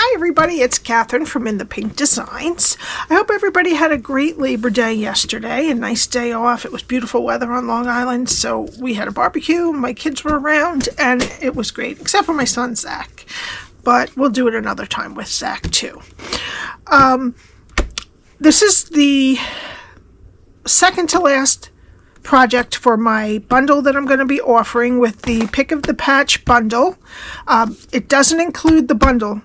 Hi everybody, it's Catherine from In the Pink Designs. I hope everybody had a great Labor Day yesterday, a nice day off. It was beautiful weather on Long Island, so we had a barbecue, my kids were around, and it was great, except for my son Zach. But we'll do it another time with Zach too. This is the second to last project for my bundle that I'm going to be offering with the Pick of the Patch bundle. It doesn't include the bundle,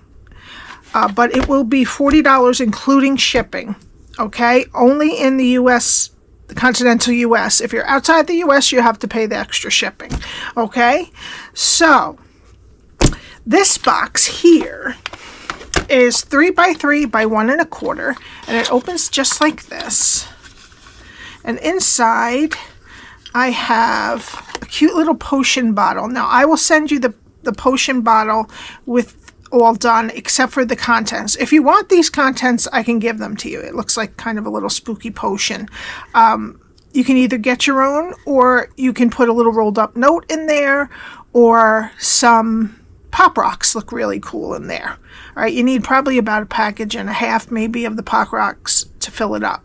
but it will be $40 including shipping. Okay, only in the US, the continental US. If you're outside the US, you have to pay the extra shipping. Okay, so this box here is 3 by 3 by 1 1/4, and it opens just like this. And inside, I have a cute little potion bottle. Now, I will send you the potion bottle with all done except for the contents. If you want these contents, I can give them to you. It looks like kind of a little spooky potion. You can either get your own, or you can put a little rolled up note in there, or some Pop Rocks look really cool in there. All right, you need probably about a package and a half maybe of the Pop Rocks to fill it up.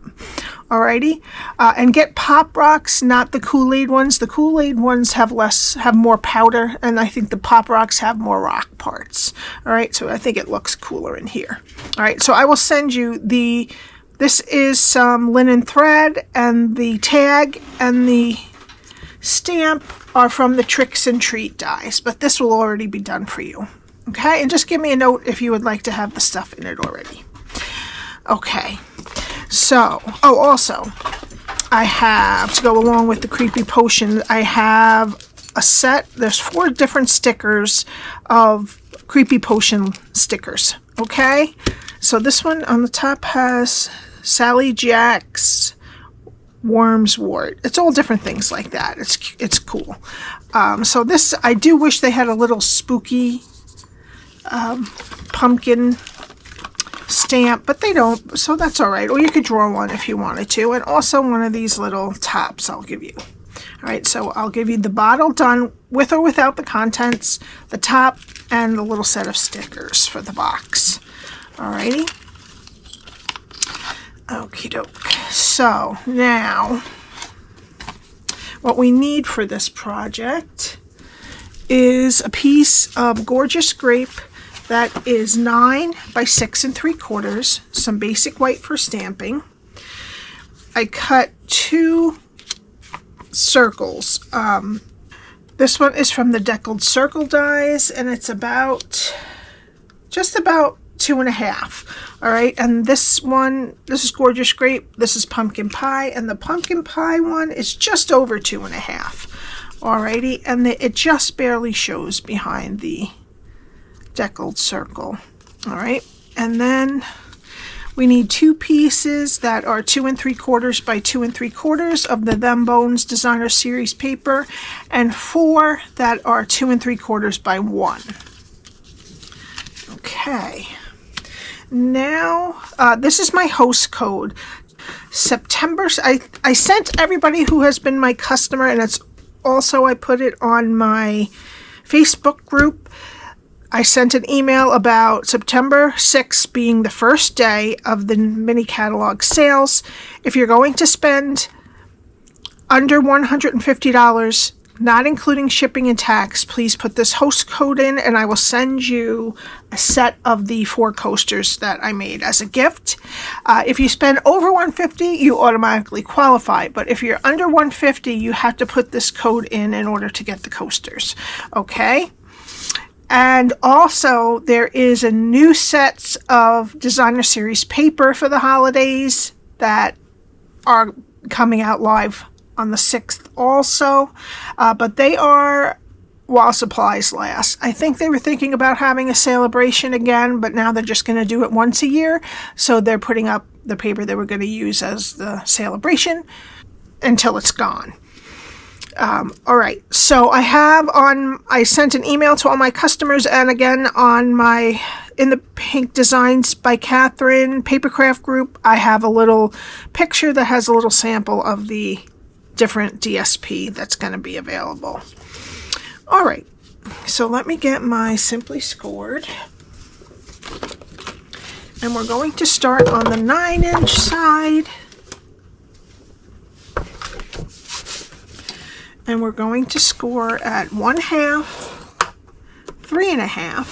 Alrighty, and get Pop Rocks, not the Kool-Aid ones. The Kool-Aid ones have more powder, and I think the Pop Rocks have more rock parts. All right, so I think it looks cooler in here. All right, so I will send you this is some linen thread, and the tag and the stamp are from the Tricks and Treat dies, but this will already be done for you. Okay, and just give me a note if you would like to have the stuff in it already. Okay. So, also, I have, to go along with the creepy potion, I have a set. There's 4 different stickers of creepy potion stickers. Okay? So this one on the top has Sally Jack's Worms Wart. It's all different things like that. It's cool. So this, I do wish they had a little spooky pumpkin stamp, but they don't, so that's all right. Or you could draw one if you wanted to, and also one of these little tops I'll give you. All right, so I'll give you the bottle done with or without the contents, the top, and the little set of stickers for the box. All righty. Okie doke. So now, what we need for this project is a piece of gorgeous grape that is 9 by 6 3/4, some basic white for stamping. I cut 2 circles. This one is from the Deckled Circle dies, and it's just about 2.5. All right, and this is gorgeous grape. This is pumpkin pie, and the pumpkin pie one is just over 2.5. Alrighty, and it just barely shows behind the Deckled Circle. All right, and then we need 2 pieces that are 2 3/4 by 2 3/4 of the Them Bones Designer Series paper, and 4 that are 2 3/4 by 1. Okay, now this is my host code. September, I sent everybody who has been my customer, and it's also, I put it on my Facebook group. I sent an email about September 6th being the first day of the mini catalog sales. If you're going to spend under $150, not including shipping and tax, please put this host code in, and I will send you a set of the 4 coasters that I made as a gift. If you spend over $150, you automatically qualify, but if you're under $150, you have to put this code in order to get the coasters. Okay? And also, there is a new set of Designer Series paper for the holidays that are coming out live on the 6th also, but they are while supplies last. I think they were thinking about having a celebration again, but now they're just going to do it once a year, so they're putting up the paper they were going to use as the celebration until it's gone. All right, so I sent an email to all my customers, and again on my In the Pink Designs by Catherine papercraft group, I have a little picture that has a little sample of the different DSP that's going to be available. All right, so let me get my Simply Scored. And we're going to start on the 9-inch side. And we're going to score at 1/2, 3.5,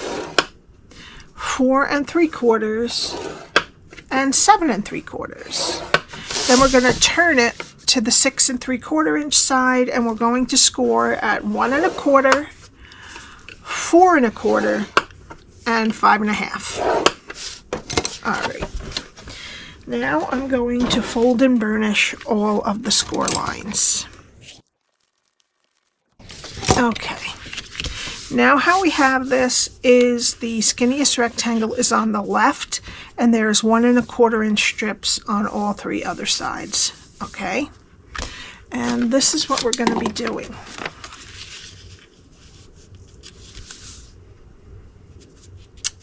4 3/4, and 7 3/4. Then we're going to turn it to the 6 3/4 inch side, and we're going to score at 1 1/4, 4 1/4, and 5 1/2. All right. Now I'm going to fold and burnish all of the score lines. Okay. Now how we have this is the skinniest rectangle is on the left, and there's 1 1/4 inch strips on all 3 other sides. Okay. And this is what we're going to be doing.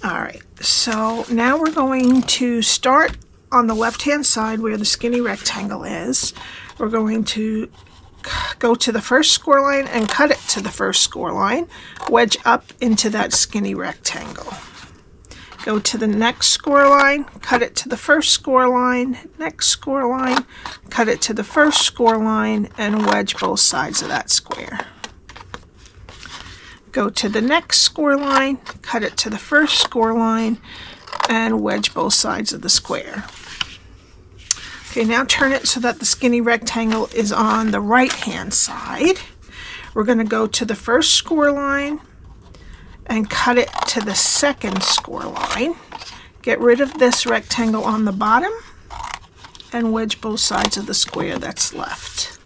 All right, so now we're going to start on the left-hand side where the skinny rectangle is. We're going to go to the first score line and cut it to the first score line, wedge up into that skinny rectangle. Go to the next score line, cut it to the first score line, next score line, cut it to the first score line, and wedge both sides of that square. Go to the next score line, cut it to the first score line, and wedge both sides of the square. Okay, now turn it so that the skinny rectangle is on the right-hand side. We're going to go to the first score line and cut it to the second score line. Get rid of this rectangle on the bottom and wedge both sides of the square that's left.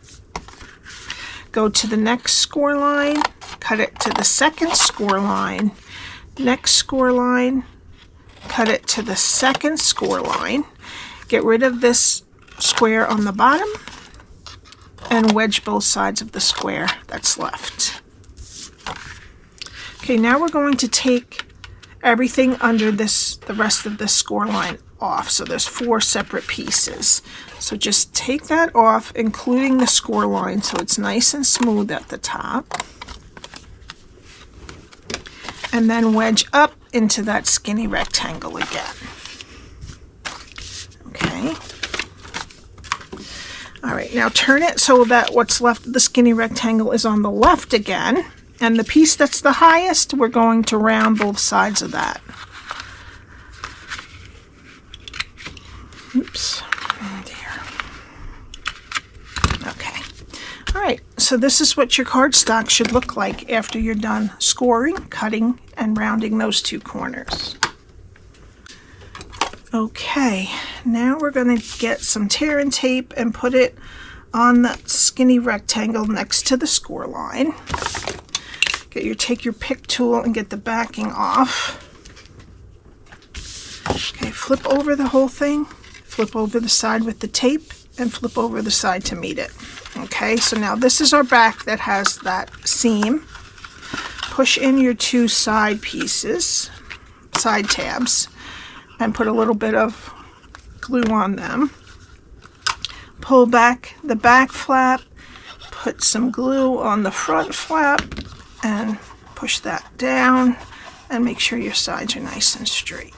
Go to the next score line, cut it to the second score line, next score line, cut it to the second score line. Get rid of this square on the bottom and wedge both sides of the square that's left. Okay, now we're going to take everything under this, the rest of this score line off. So there's 4 separate pieces. So just take that off, including the score line, so it's nice and smooth at the top. And then wedge up into that skinny rectangle again. Okay. All right, now turn it so that what's left of the skinny rectangle is on the left again. And the piece that's the highest, we're going to round both sides of that. Oops. Oh dear. Okay. All right, so this is what your cardstock should look like after you're done scoring, cutting, and rounding those 2 corners. Okay, now we're going to get some tear and tape and put it on that skinny rectangle next to the score line. Take your pick tool and get the backing off. Okay, flip over the whole thing, flip over the side with the tape, and flip over the side to meet it. Okay, so now this is our back that has that seam. Push in your 2 side pieces, side tabs, and put a little bit of glue on them. Pull back the back flap, put some glue on the front flap, and push that down, and make sure your sides are nice and straight.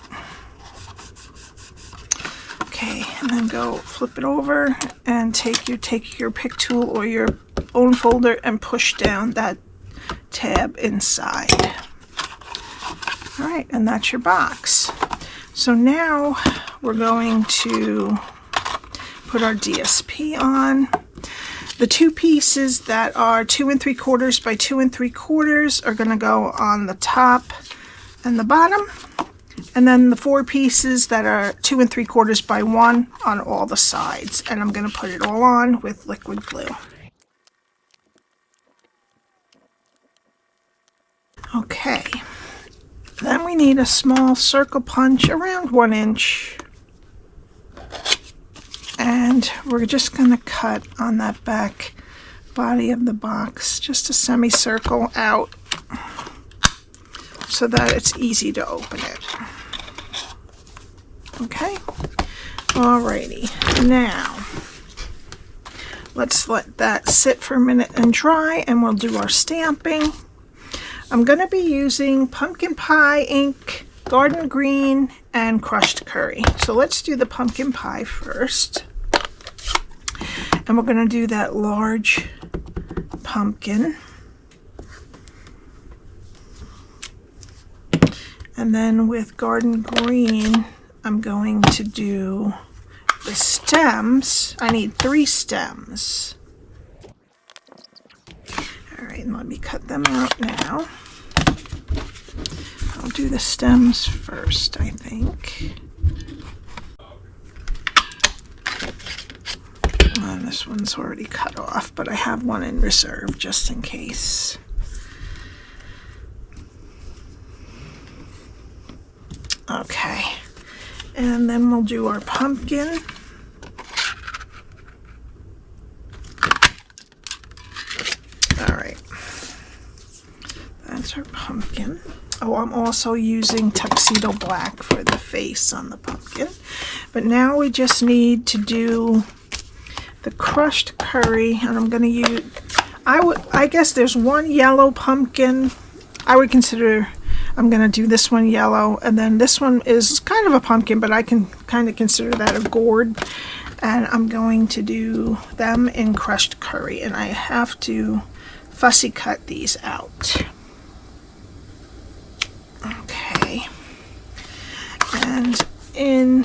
Okay, and then go flip it over and take your pick tool or your bone folder and push down that tab inside. All right, and that's your box. So now we're going to put our DSP on. The 2 pieces that are 2 3/4 by 2 3/4 are going to go on the top and the bottom. And then the 4 pieces that are 2 3/4 by 1 on all the sides. And I'm going to put it all on with liquid glue. Okay. Then we need a small circle punch around 1 inch. And we're just going to cut on that back body of the box, just a semicircle out so that it's easy to open it. Okay, alrighty, now let's let that sit for a minute and dry, and we'll do our stamping. I'm going to be using Pumpkin Pie ink, garden green and crushed curry. So let's do the pumpkin pie first. And we're going to do that large pumpkin. And then with garden green, I'm going to do the stems. I need 3 stems. All right, let me cut them out now. I'll do the stems first, I think. And this one's already cut off, but I have one in reserve just in case. Okay, and then we'll do our pumpkin. All right, that's our pumpkin. Oh, I'm also using Tuxedo Black for the face on the pumpkin. But now we just need to do the crushed curry, and I'm going to use, I guess there's one yellow pumpkin. I would consider, I'm going to do this one yellow, and then this one is kind of a pumpkin, but I can kind of consider that a gourd. And I'm going to do them in crushed curry, and I have to fussy cut these out. Okay, and in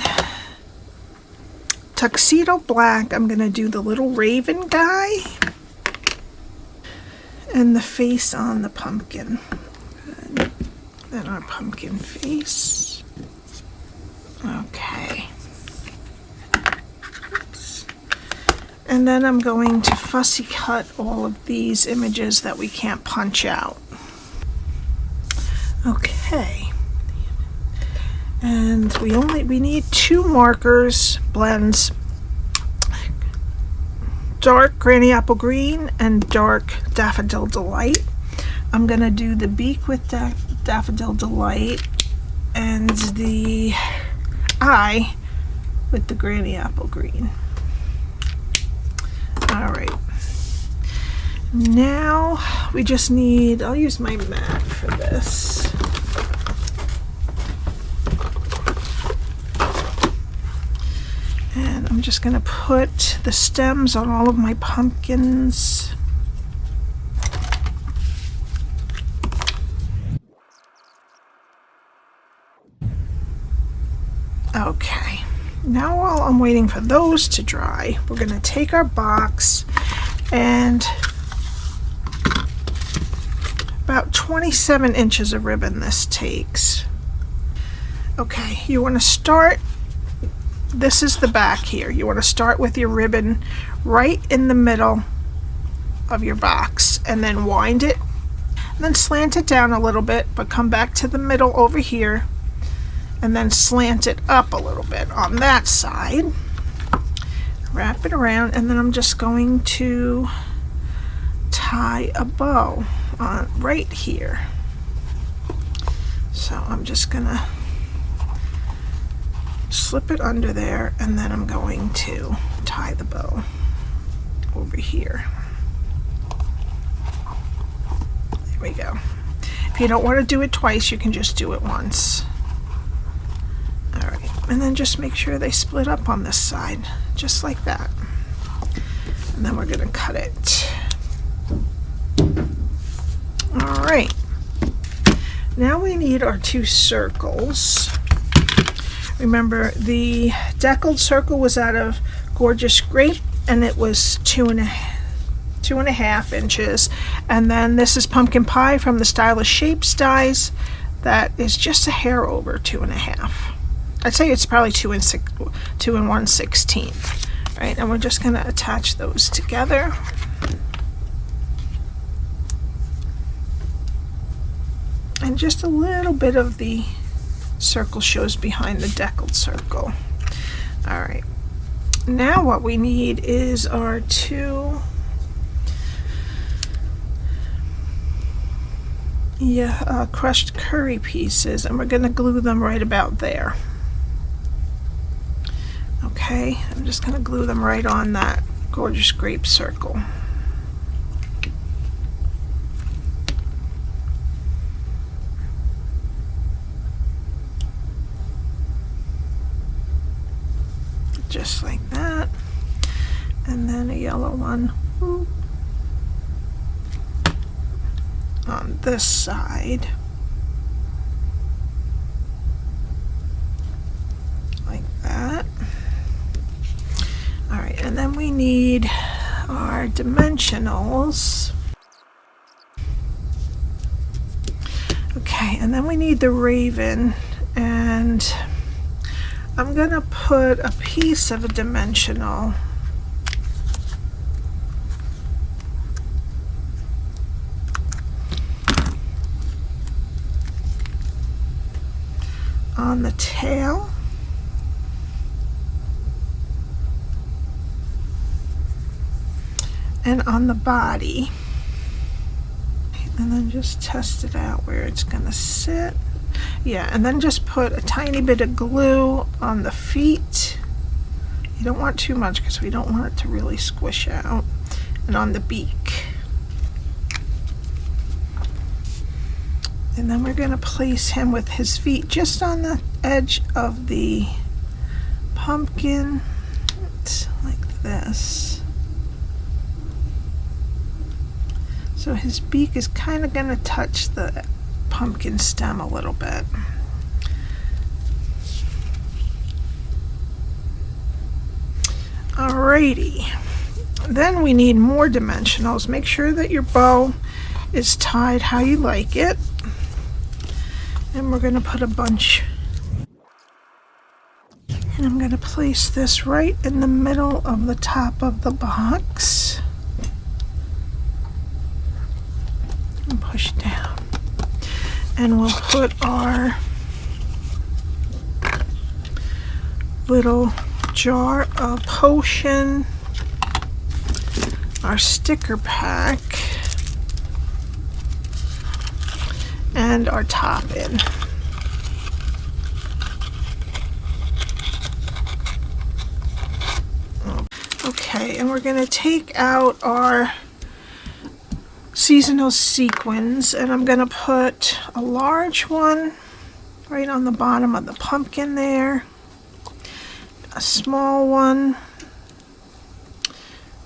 Tuxedo Black, I'm going to do the little raven guy and the face on the pumpkin. Good. Then our pumpkin face. Okay. Oops. And then I'm going to fussy cut all of these images that we can't punch out. Okay, and we need 2 markers, blends, dark Granny Apple Green and dark Daffodil Delight. I'm gonna do the beak with Daffodil Delight and the eye with the Granny Apple Green. All right. Now we just need, I'll use my mat for this. And I'm just going to put the stems on all of my pumpkins. Okay, now while I'm waiting for those to dry, we're going to take our box and about 27 inches of ribbon this takes. Okay, you want to start, this is the back here. You want to start with your ribbon right in the middle of your box and then wind it and then slant it down a little bit, but come back to the middle over here and then slant it up a little bit on that side. Wrap it around, and then I'm just going to tie a bow on right here. So I'm just gonna slip it under there, and then I'm going to tie the bow over here. There we go. If you don't want to do it twice, you can just do it once. All right, and then just make sure they split up on this side, just like that. And then we're gonna cut it. All right, now we need our 2 circles. Remember, the Deckled Circle was out of Gorgeous Grape, and it was 2.5 inches. And then this is Pumpkin Pie from the Stylish Shapes dies. That is just a hair over 2.5. I'd say it's probably 2 1/16. Right, and we're just going to attach those together. And just a little bit of the circle shows behind the Deckled Circle. All right, now what we need is our 2 crushed curry pieces, and we're going to glue them right about there. Okay, I'm just going to glue them right on that Gorgeous Grape circle. just like that, and then a yellow one on this side, like that. All right, and then we need our dimensionals. Okay, and then we need the raven, and I'm gonna put a piece of a dimensional on the tail, and on the body, and then just test it out where it's gonna sit. Yeah, and then just put a tiny bit of glue on the feet. You don't want too much because we don't want it to really squish out, and on the beak. And then we're going to place him with his feet just on the edge of the pumpkin, like this. So his beak is kind of going to touch the pumpkin stem a little bit. Alrighty, then we need more dimensionals. Make sure that your bow is tied how you like it. And we're going to put a bunch, and I'm going to place this right in the middle of the top of the box and push down, and we'll put our little jar of potion, our sticker pack, and our top in. Okay, and we're going to take out our seasonal sequins, and I'm going to put a large one right on the bottom of the pumpkin there, a small one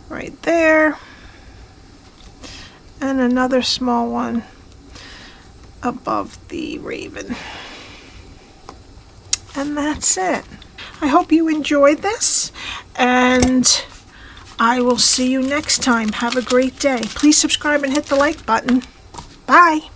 right there, and another small one above the raven. And that's it. I hope you enjoyed this, and I will see you next time. Have a great day. Please subscribe and hit the like button. Bye.